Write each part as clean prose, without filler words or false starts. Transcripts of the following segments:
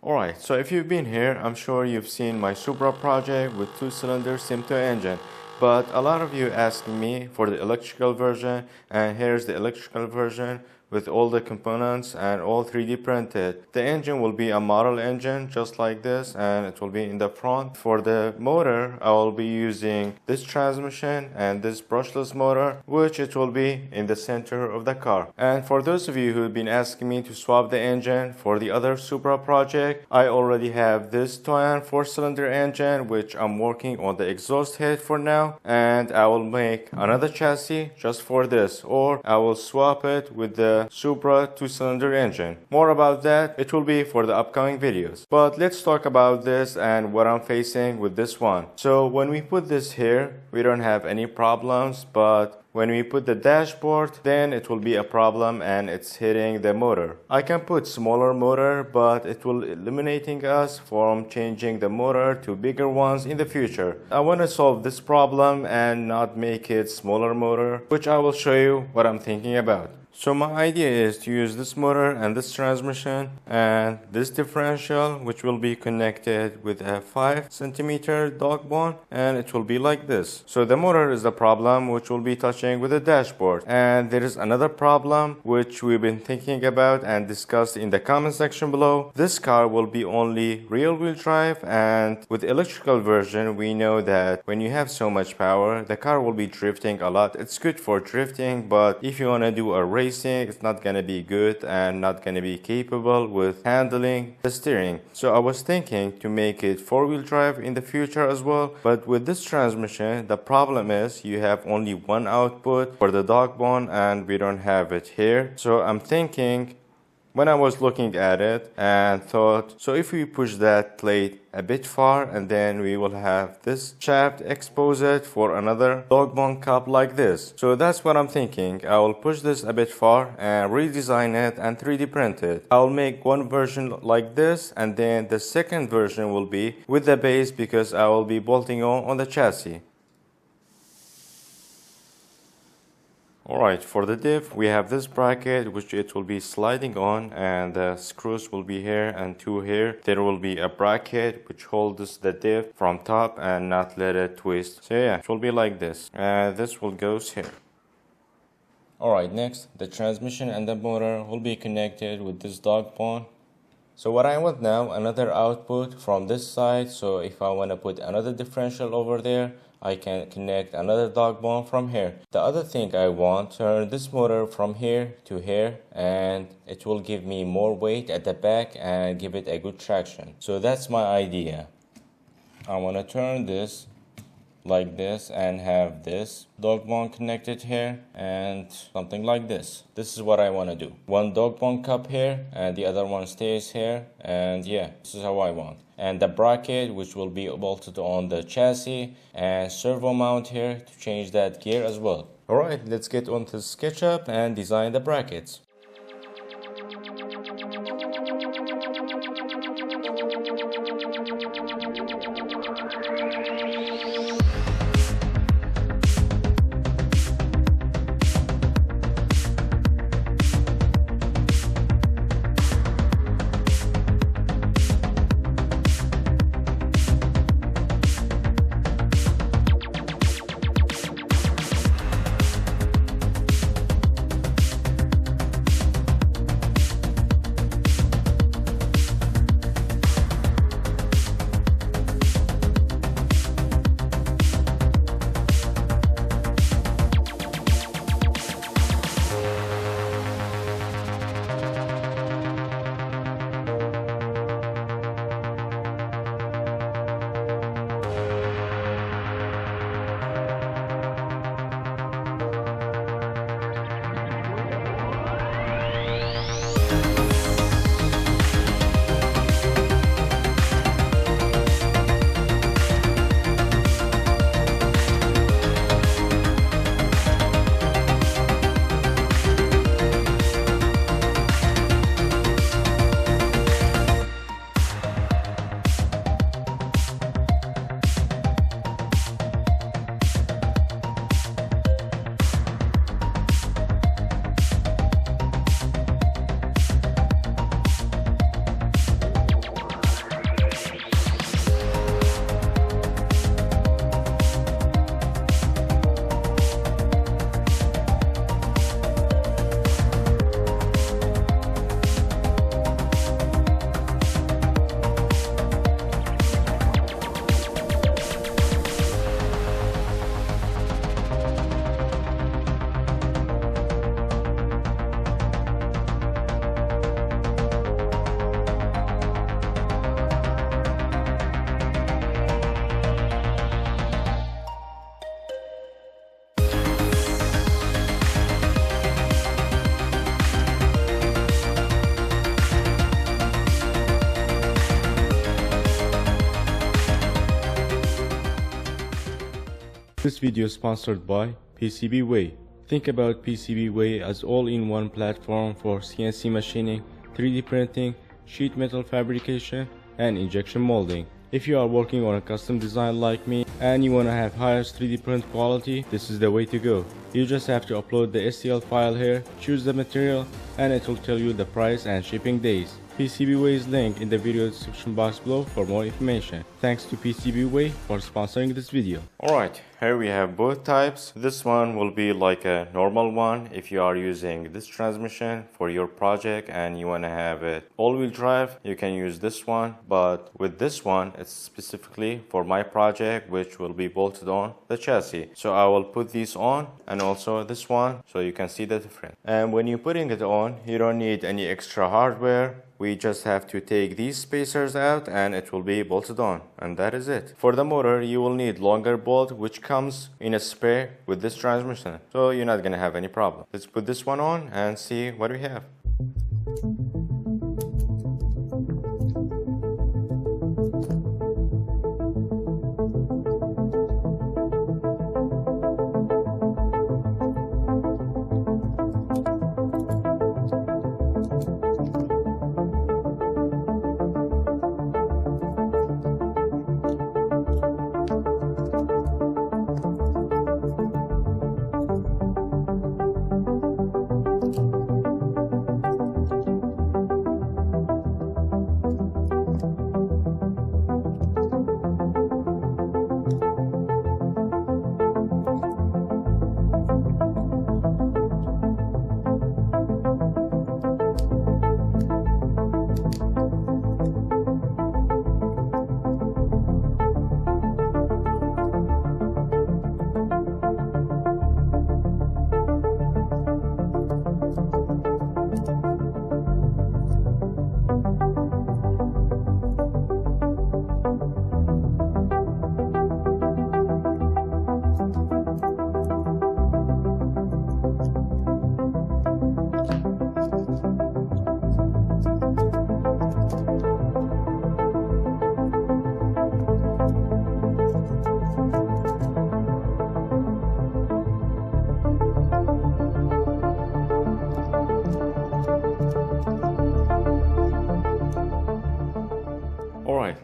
Alright, so if you've been here, I'm sure you've seen my Supra project with 2-cylinder Sim2 engine. But a lot of you asking me for the electrical version, and here's the electrical version with all the components and all 3D printed. The engine will be a model engine just like this, and it will be in the front. For the motor, I will be using this transmission and this brushless motor, which it will be in the center of the car. And for those of you who have been asking me to swap the engine for the other Supra project, I already have this Toyan 4-cylinder engine, which I'm working on the exhaust head for now, and I will make another chassis just for this, or I will swap it with the Supra 2-cylinder engine. More about that, it will be for the upcoming videos. But let's talk about this and what I'm facing with this one. So when we put this here, we don't have any problems, but when we put the dashboard, then it will be a problem and it's hitting the motor. I can put smaller motor, but it will eliminating us from changing the motor to bigger ones in the future. I want to solve this problem and not make it smaller motor, which I will show you what I'm thinking about. So my idea is to use this motor and this transmission and this differential, which will be connected with a 5cm dog bone, and it will be like this. So the motor is the problem which will be touching with the dashboard, and there is another problem which we've been thinking about and discussed in the comment section below. This car will be only rear wheel drive, and with electrical version we know that when you have so much power the car will be drifting a lot. It's good for drifting, but if you want to do a race, it's not gonna be good and not gonna be capable with handling the steering. So I was thinking to make it 4-wheel drive in the future as well, but with this transmission the problem is you have only one output for the dog bone and we don't have it here. So I'm thinking, when I was looking at it and thought, so if we push that plate a bit far and then we will have this shaft exposed for another dog bone cup like this. So that's what I'm thinking. I will push this a bit far and redesign it and 3D print it. I'll make one version like this, and then the second version will be with the base because I will be bolting on the chassis. Alright, for the diff we have this bracket which it will be sliding on, and the screws will be here and two here. There will be a bracket which holds the diff from top and not let it twist. So yeah, it will be like this, and this will goes here. Alright, next the transmission and the motor will be connected with this dog bone. So what I want now, another output from this side, so if I want to put another differential over there, I can connect another dog bone from here. The other thing I want, turn this motor from here to here, and it will give me more weight at the back and give it a good traction. So that's my idea. I want to turn this like this and have this dog bone connected here and something like this. This is what I want to do. One dog bone cup here and the other one stays here, and yeah, this is how I want. And the bracket which will be bolted on the chassis, and servo mount here to change that gear as well. Alright, let's get on to SketchUp and design the brackets. This video is sponsored by PCBWay. Think about PCBWay as all-in-one platform for CNC machining, 3D printing, sheet metal fabrication, and injection molding. If you are working on a custom design like me and you want to have highest 3D print quality, this is the way to go. You just have to upload the STL file here, choose the material, and it will tell you the price and shipping days. PCBWay's link in the video description box below for more information. Thanks to PCBWay for sponsoring this video. Alright, here we have both types. This one will be like a normal one if you are using this transmission for your project and you want to have it all-wheel drive, you can use this one. But with this one, it's specifically for my project, which will be bolted on the chassis. So I will put these on and also this one so you can see the difference. And when you're putting it on, you don't need any extra hardware. We just have to take these spacers out and it will be bolted on, and that is it. For the motor, you will need longer bolt, which comes in a spare with this transmission, so you're not gonna have any problem. Let's put this one on and see what we have.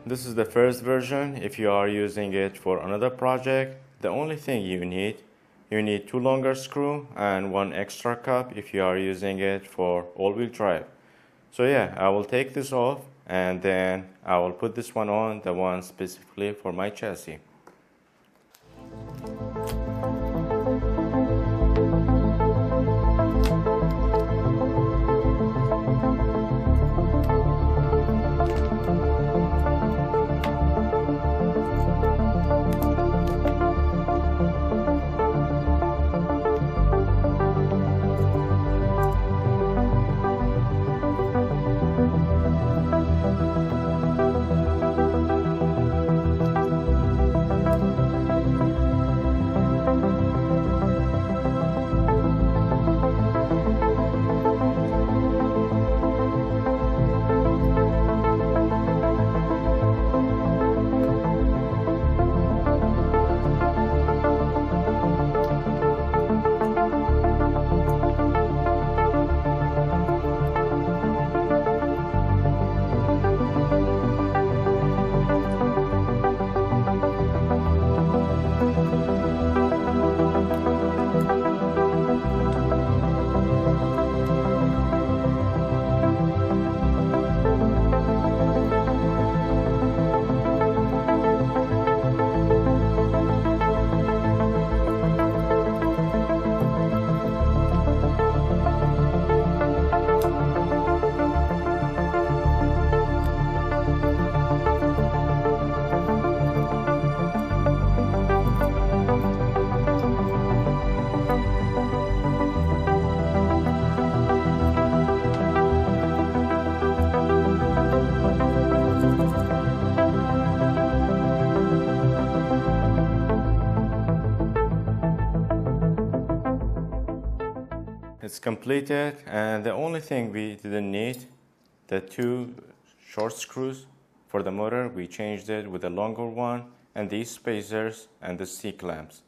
This is the first version. If you are using it for another project, the only thing you need 2 longer screws and 1 extra cup if you are using it for all-wheel drive. So yeah, I will take this off and then I will put this one on, the one specifically for my chassis. It's completed, and the only thing we didn't need, the 2 short screws for the motor. We changed it with a longer one, and these spacers and the C-clamps.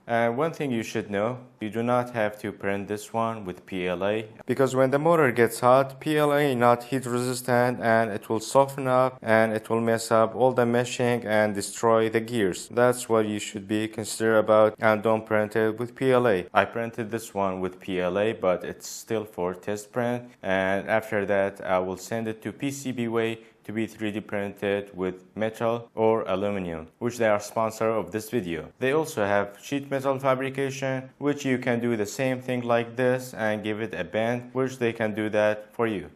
And one thing you should know, you do not have to print this one with PLA because when the motor gets hot, PLA not heat resistant and it will soften up and it will mess up all the meshing and destroy the gears. That's what you should be considerate about, and don't print it with PLA. I printed this one with PLA, but it's still for test print, and after that I will send it to PCBWay to be 3D printed with metal or aluminum, which they are sponsor of this video. They also have sheet metal fabrication, which you can do the same thing like this and give it a bend, which they can do that for you.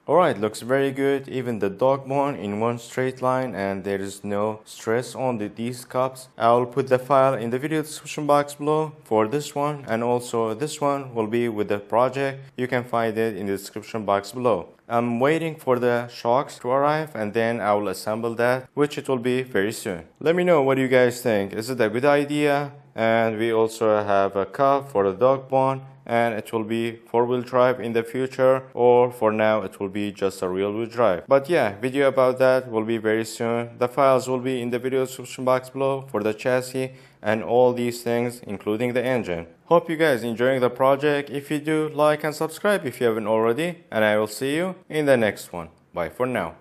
Alright, looks very good. Even the dog bone in one straight line and there is no stress on these cups. I will put the file in the video description box below for this one, and also this one will be with the project. You can find it in the description box below. I'm waiting for the shocks to arrive and then I will assemble that, which it will be very soon. Let me know what you guys think. Is it a good idea? And we also have a cup for the dog bone, and it will be 4-wheel drive in the future, or for now it will be just a rear wheel drive. But yeah, video about that will be very soon. The files will be in the video description box below for the chassis and all these things, including the engine. Hope you guys enjoying the project. If you do, like and subscribe if you haven't already, and I will see you in the next one. Bye for now.